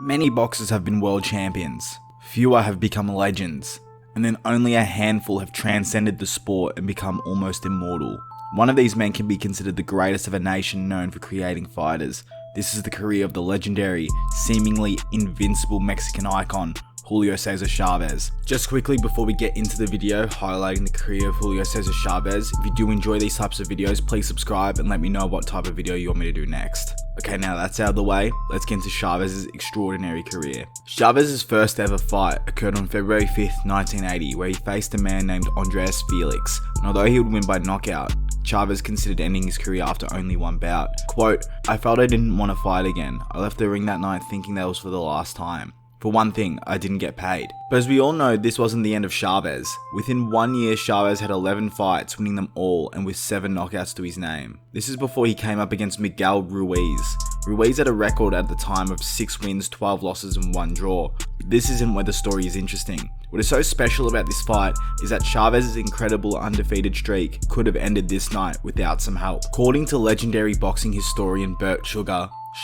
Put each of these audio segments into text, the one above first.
Many boxers have been world champions, fewer have become legends, and then only a handful have transcended the sport and become almost immortal. One of these men can be considered the greatest of a nation known for creating fighters. This is the career of the legendary, seemingly invincible Mexican icon, Julio Cesar Chavez. Just quickly before we get into the video highlighting the career of Julio Cesar Chavez, if you do enjoy these types of videos, please subscribe and let me know what type of video you want me to do next. Okay, now that's out of the way, let's get into Chavez's extraordinary career. Chavez's first ever fight occurred on February 5th, 1980, where he faced a man named Andres Felix, and although he would win by knockout, Chavez considered ending his career after only one bout. Quote, "I felt I didn't want to fight again. I left the ring that night thinking that was for the last time. For one thing, I didn't get paid." But as we all know, this wasn't the end of Chavez. Within 1 year, Chavez had 11 fights, winning them all and with 7 knockouts to his name. This is before he came up against Miguel Ruiz. Ruiz had a record at the time of 6 wins, 12 losses and 1 draw. But this isn't where the story is interesting. What is so special about this fight is that Chavez's incredible undefeated streak could have ended this night without some help. According to legendary boxing historian Bert,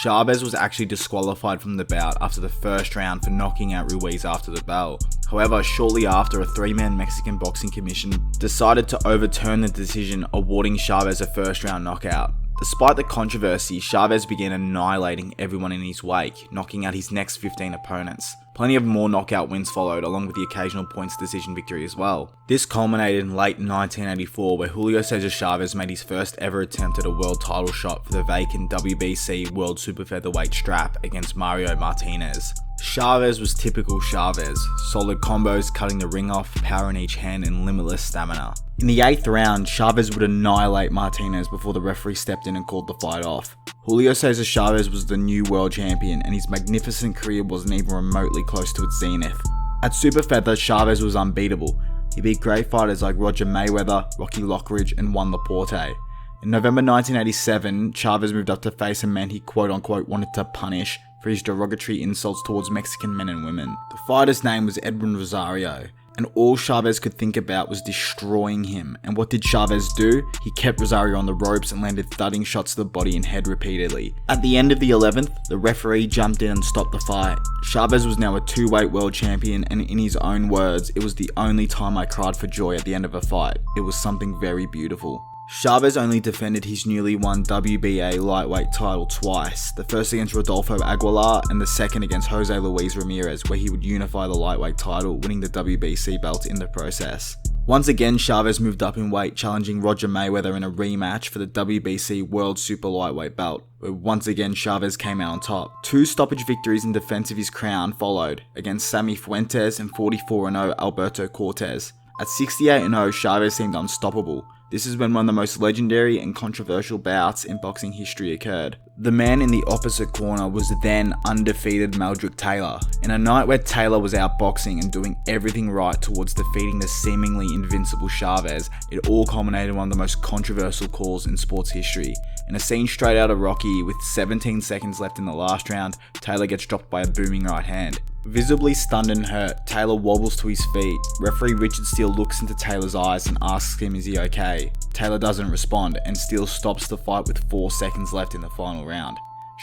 Chavez was actually disqualified from the bout after the first round for knocking out Ruiz after the bell. However, shortly after, a 3-man Mexican boxing commission decided to overturn the decision, awarding Chavez a first round knockout. Despite the controversy, Chavez began annihilating everyone in his wake, knocking out his next 15 opponents. Plenty of more knockout wins followed, along with the occasional points decision victory as well. This culminated in late 1984, where Julio Cesar Chavez made his first ever attempt at a world title shot for the vacant WBC World Super Featherweight strap against Mario Martinez. Chavez was typical Chavez, solid combos, cutting the ring off, power in each hand and limitless stamina. In the 8th round, Chavez would annihilate Martinez before the referee stepped in and called the fight off. Julio Cesar Chavez was the new world champion, and his magnificent career wasn't even remotely close to its zenith. At Super Feather, Chavez was unbeatable. He beat great fighters like Roger Mayweather, Rocky Lockridge and Juan Laporte. In November 1987, Chavez moved up to face a man he quote-unquote wanted to punish for his derogatory insults towards Mexican men and women. The fighter's name was Edwin Rosario, and all Chavez could think about was destroying him. And what did Chavez do? He kept Rosario on the ropes and landed thudding shots to the body and head repeatedly. At the end of the 11th, the referee jumped in and stopped the fight. Chavez was now a 2-weight world champion, and in his own words, "It was the only time I cried for joy at the end of a fight. It was something very beautiful." Chavez only defended his newly won WBA lightweight title twice, the first against Rodolfo Aguilar and the second against Jose Luis Ramirez, where he would unify the lightweight title, winning the WBC belt in the process. Once again, Chavez moved up in weight, challenging Roger Mayweather in a rematch for the WBC World Super Lightweight belt, where once again Chavez came out on top. 2 stoppage victories in defense of his crown followed, against Sammy Fuentes and 44-0 Alberto Cortez. At 68-0, Chavez seemed unstoppable. This is when one of the most legendary and controversial bouts in boxing history occurred. The man in the opposite corner was the then undefeated Meldrick Taylor. In a night where Taylor was outboxing and doing everything right towards defeating the seemingly invincible Chavez, it all culminated in one of the most controversial calls in sports history. In a scene straight out of Rocky, with 17 seconds left in the last round, Taylor gets dropped by a booming right hand. Visibly stunned and hurt, Taylor wobbles to his feet. Referee Richard Steele looks into Taylor's eyes and asks him, "Is he okay?" Taylor doesn't respond, and Steele stops the fight with 4 seconds left in the final round.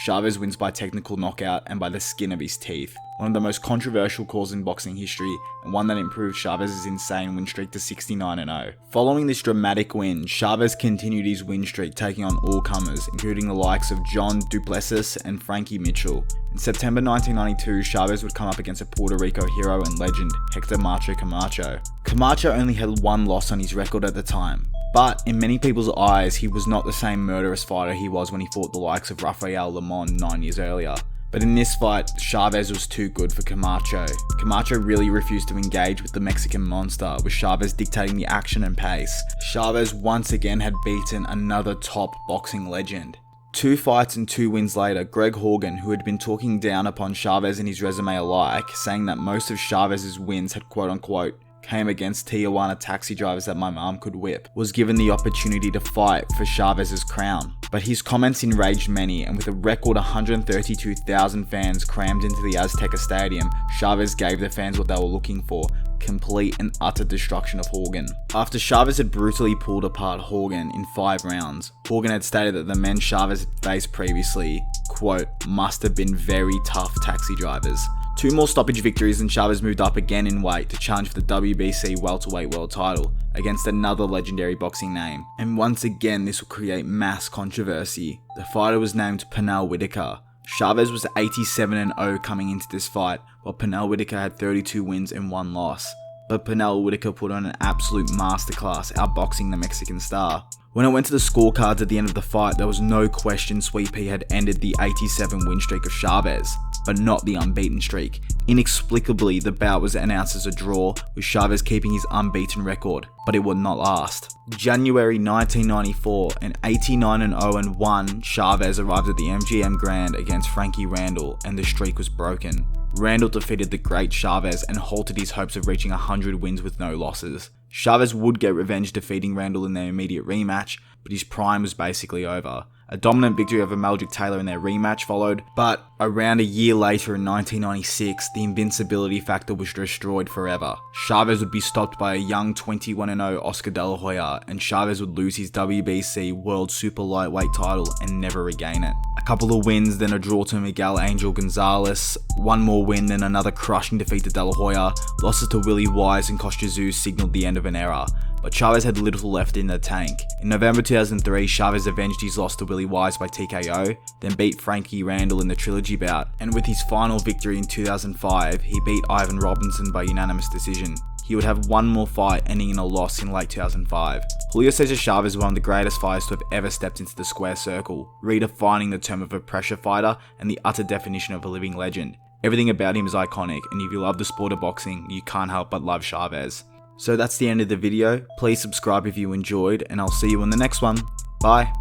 Chavez wins by technical knockout and by the skin of his teeth. One of the most controversial calls in boxing history, and one that improved Chavez's insane win streak to 69-0. Following this dramatic win, Chavez continued his win streak, taking on all comers, including the likes of John Duplessis and Frankie Mitchell. In September 1992, Chavez would come up against a Puerto Rico hero and legend, Hector Macho Camacho. Camacho only had 1 loss on his record at the time, but in many people's eyes, he was not the same murderous fighter he was when he fought the likes of Rafael Lemon 9 years earlier. But in this fight, Chavez was too good for Camacho. Camacho really refused to engage with the Mexican monster, with Chavez dictating the action and pace. Chavez once again had beaten another top boxing legend. 2 fights and 2 wins later, Greg Horgan, who had been talking down upon Chavez and his resume alike, saying that most of Chavez's wins had quote-unquote came against Tijuana taxi drivers that my mom could whip, was given the opportunity to fight for Chavez's crown. But his comments enraged many, and with a record 132,000 fans crammed into the Azteca Stadium, Chavez gave the fans what they were looking for: complete and utter destruction of Horgan. After Chavez had brutally pulled apart Horgan in 5 rounds, Horgan had stated that the men Chavez had faced previously quote, must have been very tough taxi drivers. 2 more stoppage victories and Chavez moved up again in weight to challenge for the WBC welterweight world title against another legendary boxing name. And once again, this will create mass controversy. The fighter was named Pernell Whitaker. Chavez was 87-0 coming into this fight, while Pernell Whitaker had 32 wins and 1 loss. But Pernell Whitaker put on an absolute masterclass, outboxing the Mexican star. When it went to the scorecards at the end of the fight, there was no question Sweet Pea had ended the 87 win streak of Chavez, but not the unbeaten streak. Inexplicably, the bout was announced as a draw, with Chavez keeping his unbeaten record, but it would not last. January 1994, an 89-0-1 Chavez arrived at the MGM Grand against Frankie Randall, and the streak was broken. Randall defeated the great Chavez and halted his hopes of reaching 100 wins with no losses. Chavez would get revenge defeating Randall in their immediate rematch, but his prime was basically over. A dominant victory over Meldrick Taylor in their rematch followed, but around a year later in 1996, the invincibility factor was destroyed forever. Chavez would be stopped by a young 21-0 Oscar De La Hoya, and Chavez would lose his WBC World Super Lightweight title and never regain it. A couple of wins, then a draw to Miguel Angel Gonzalez, 1 more win, then another crushing defeat to De La Hoya, losses to Willie Wise and Costa Jesus signaled the end of an era. But Chavez had little left in the tank. In November 2003, Chavez avenged his loss to Willie Wise by TKO, then beat Frankie Randall in the trilogy bout, and with his final victory in 2005, he beat Ivan Robinson by unanimous decision. He would have 1 more fight ending in a loss in late 2005. Julio Cesar Chavez was one of the greatest fighters to have ever stepped into the square circle, redefining the term of a pressure fighter and the utter definition of a living legend. Everything about him is iconic, and if you love the sport of boxing, you can't help but love Chavez. So that's the end of the video. Please subscribe if you enjoyed, and I'll see you in the next one. Bye.